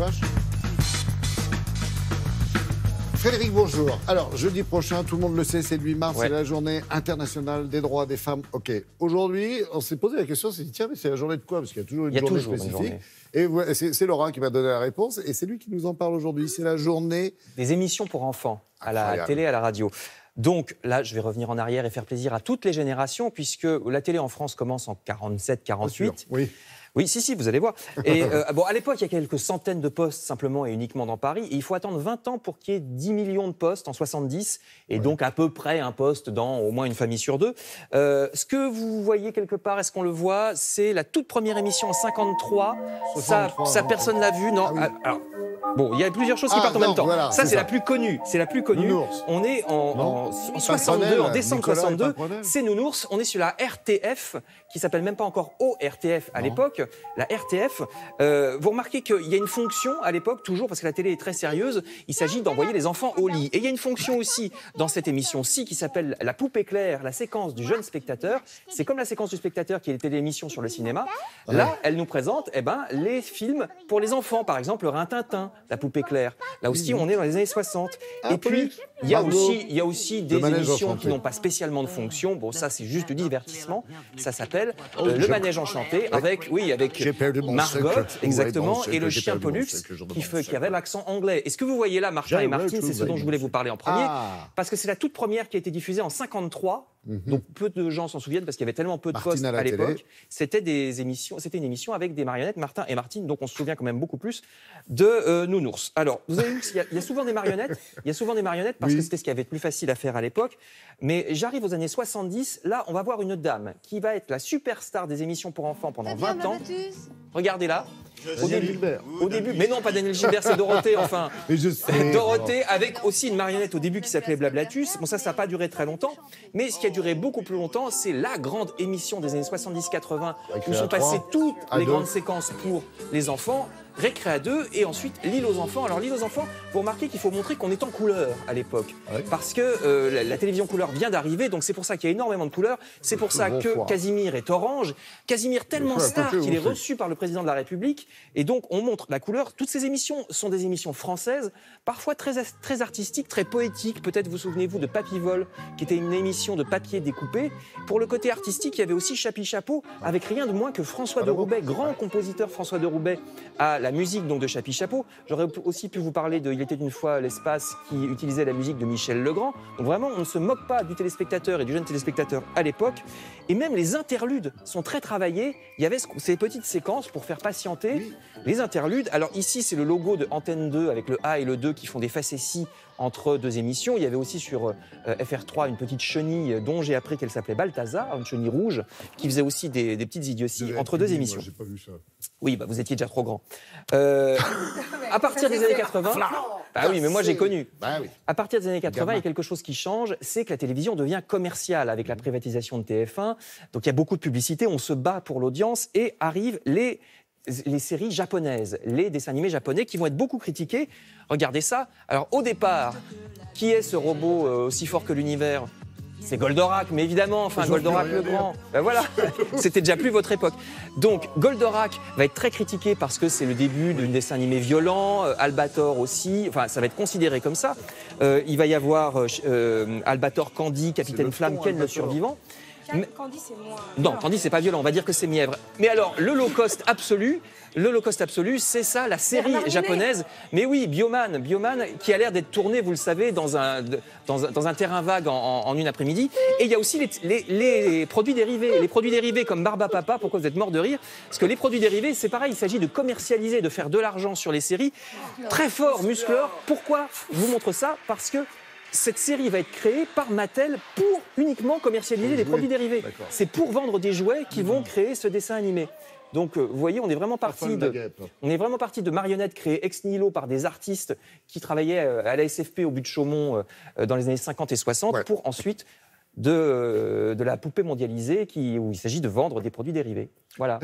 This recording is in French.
vache. Frédéric, bonjour. Alors, jeudi prochain, tout le monde le sait, c'est le 8 mars, c'est la journée internationale des droits des femmes. OK. Aujourd'hui, on s'est posé la question, on s'est dit, tiens, mais c'est la journée de quoi? Parce qu'il y a toujours une journée spécifique. Et c'est Laurent qui m'a donné la réponse, et c'est lui qui nous en parle aujourd'hui. C'est la journée... des émissions pour enfants, à la télé, à la radio. Donc là, je vais revenir en arrière et faire plaisir à toutes les générations, puisque la télé en France commence en 47, 48. Oui. Oui, si, vous allez voir. Et bon, à l'époque, il y a quelques centaines de postes simplement et uniquement dans Paris. Et il faut attendre 20 ans pour qu'il y ait 10 millions de postes en 70, et donc à peu près un poste dans au moins une famille sur deux. Ce que vous voyez quelque part, est-ce qu'on le voit? C'est la toute première émission en 53. Ça, personne l'a vu, non? Ah oui. Alors, bon, il y a plusieurs choses qui partent en même temps. Voilà, ça, c'est la plus connue. C'est la plus connue. Nounours. On est en 62, en décembre 62. C'est Nounours. On est sur la RTF, qui s'appelle même pas encore ORTF à l'époque. La RTF. Vous remarquez qu'il y a une fonction à l'époque, toujours, parce que la télé est très sérieuse, il s'agit d'envoyer les enfants au lit. Et il y a une fonction aussi dans cette émission-ci qui s'appelle la poupée claire, la séquence du jeune spectateur. C'est comme la séquence du spectateur qui était l'émission sur le cinéma. Là, elle nous présente les films pour les enfants. Par exemple, le Rintintin, la poupée claire. Là aussi, on est dans les années 60. Et puis, il y a aussi des émissions qui n'ont pas spécialement de fonction. Bon, ça, c'est juste du divertissement. Ça s'appelle Le Manège Enchanté avec Margot, exactement, et le chien Pollux qui avait l'accent anglais. Et ce que vous voyez là, Martin et Martine, c'est ce dont je voulais vous parler en premier, parce que c'est la toute première qui a été diffusée en 53. Donc peu de gens s'en souviennent parce qu'il y avait tellement peu de postes à l'époque. C'était une émission avec des marionnettes, Martin et Martine, donc on se souvient quand même beaucoup plus de Nounours. Alors, vous avez vu qu'il y a souvent des marionnettes, parce que c'était ce qui avait été plus facile à faire à l'époque. Mais j'arrive aux années 70, là on va voir une dame qui va être la superstar des émissions pour enfants pendant 20 ans. Regardez là. Au début, mais non, pas Daniel Gilbert, c'est Dorothée, enfin. Mais je sais. Dorothée, avec aussi une marionnette au début qui s'appelait Blablatus. Bon, ça n'a pas duré très longtemps. Mais ce qui a duré beaucoup plus longtemps, c'est la grande émission des années 70-80, où sont passées toutes les grandes séquences pour les enfants. Récré à 2 et ensuite L'île aux enfants. Alors L'île aux enfants, vous remarquez qu'il faut montrer qu'on est en couleur à l'époque. Parce que la télévision couleur vient d'arriver, donc c'est pour ça qu'il y a énormément de couleurs. C'est pour ça que Casimir est orange. Casimir tellement star qu'il est reçu par le président de la République. Et donc on montre la couleur. Toutes ces émissions sont des émissions françaises, parfois très artistiques, très poétiques. Peut-être vous souvenez-vous de Papy Vol, qui était une émission de papier découpé. Pour le côté artistique, il y avait aussi Chapi Chapeau, avec rien de moins que François de Roubaix, grand compositeur François de Roubaix, à la musique donc de Chapi Chapeau. J'aurais aussi pu vous parler de Il était une fois l'espace, qui utilisait la musique de Michel Legrand. Donc vraiment, on ne se moque pas du téléspectateur et du jeune téléspectateur à l'époque. Et même les interludes sont très travaillés. Il y avait ces petites séquences pour faire patienter les interludes. Alors ici, c'est le logo de Antenne 2 avec le A et le 2 qui font des facéties entre deux émissions. Il y avait aussi sur FR3 une petite chenille dont j'ai appris qu'elle s'appelait Balthazar, une chenille rouge, qui faisait aussi des petites idioties entre deux émissions. Moi, j'ai pas vu ça. Oui, vous étiez déjà trop grand. À partir des années 80... Ah oui, mais moi j'ai connu. À partir des années 80, il y a quelque chose qui change, c'est que la télévision devient commerciale avec la privatisation de TF1. Donc il y a beaucoup de publicité, on se bat pour l'audience et arrivent les séries japonaises, les dessins animés japonais qui vont être beaucoup critiqués. Regardez ça. Alors au départ, qui est ce robot aussi fort que l'univers ? C'est Goldorak, mais évidemment, enfin Goldorak le grand. Ben voilà, c'était déjà plus votre époque. Donc Goldorak va être très critiqué parce que c'est le début d'un dessin animé violent, Albator aussi, enfin ça va être considéré comme ça. Il va y avoir Albator, Candy, Capitaine Flamme, Ken le survivant. Candy, c'est moins... Non, Candy, c'est pas violent, on va dire que c'est mièvre. Mais alors, le low cost absolu, c'est ça, la série japonaise. Mais oui, Bioman, qui a l'air d'être tourné, vous le savez, dans un terrain vague en une après-midi. Et il y a aussi les produits dérivés. Les produits dérivés comme Barba Papa, pourquoi vous êtes mort de rire? Parce que les produits dérivés, c'est pareil, il s'agit de commercialiser, de faire de l'argent sur les séries. Très fort, Musclor. Pourquoi je vous montre ça? Parce que cette série va être créée par Mattel pour uniquement commercialiser des produits dérivés. C'est pour vendre des jouets qui vont créer ce dessin animé. Donc, vous voyez, on est vraiment parti de marionnettes créées ex nihilo par des artistes qui travaillaient à la SFP au but de Chaumont dans les années 50 et 60 pour ensuite de la poupée mondialisée où il s'agit de vendre des produits dérivés. Voilà.